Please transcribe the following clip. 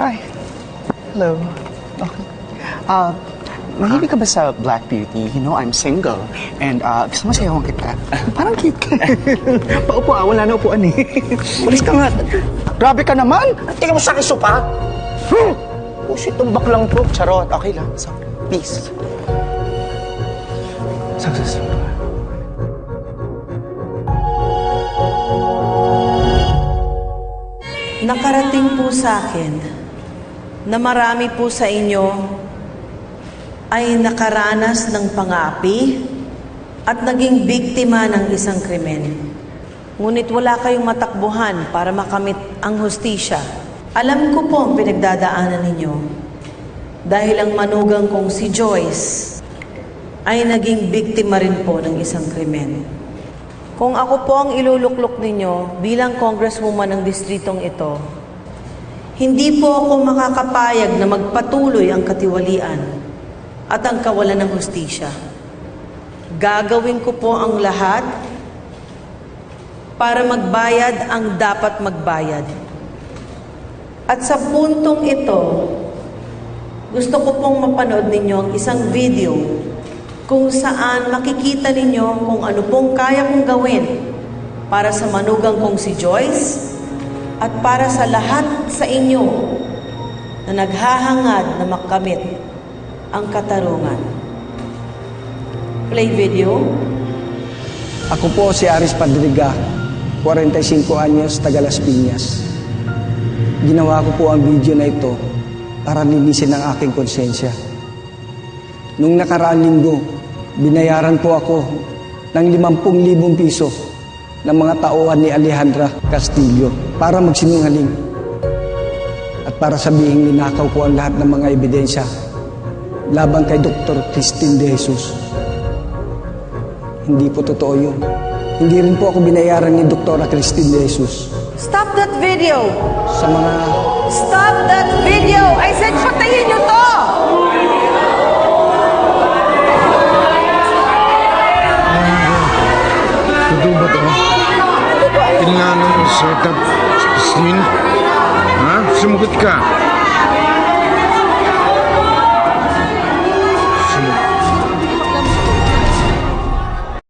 Hi. Hello. Okay. Mahilig ka ba sa Black Beauty? You know, I'm single. And gusto mo sayawan kita? Parang cute ka. Paupo wala na upuan eh. Ulis ka nga. Grabe ka naman. Tingnan mo sa akin sopa. Pusit, tumbak lang to. Charot. Okay lang. So, please. Success. Nakarating po sa akin na marami po sa inyo ay nakaranas ng pang-aapi at naging biktima ng isang krimen. Ngunit wala kayong matakbuhan para makamit ang hustisya. Alam ko po ang pinagdadaanan ninyo dahil ang manugang kong si Joyce ay naging biktima rin po ng isang krimen. Kung ako po ang iluluklok ninyo bilang congresswoman ng distritong ito, hindi po ako makakapayag na magpatuloy ang katiwalian at ang kawalan ng hustisya. Gagawin ko po ang lahat para magbayad ang dapat magbayad. At sa puntong ito, gusto ko pong mapanood ninyo ang isang video kung saan makikita ninyo kung ano pong kaya kong gawin para sa manugang kong si Joyce at para sa lahat sa inyo na naghahangad na makamit ang katarungan. Play video. Ako po si Aris Padriga, 45 anyos, taga Las Piñas. Ginawa ko po ang video na ito para linisin ang aking konsensya. Nung nakaraang linggo, binayaran po ako ng 50,000 piso ng mga tauhan ni Alejandra Castillo para magsinungaling at para sabihing ninakaw ko ang lahat ng mga ebidensya laban kay Dr. Christine De Jesus. Hindi po totoo yun. Hindi rin po ako binayaran ni Dr. Christine De Jesus. Stop that video! Sa mga... Stop that video! I said, patayin nyo to! Totoo ba ito? Kailangan mo set up, Christine? Ha? Sumagot ka.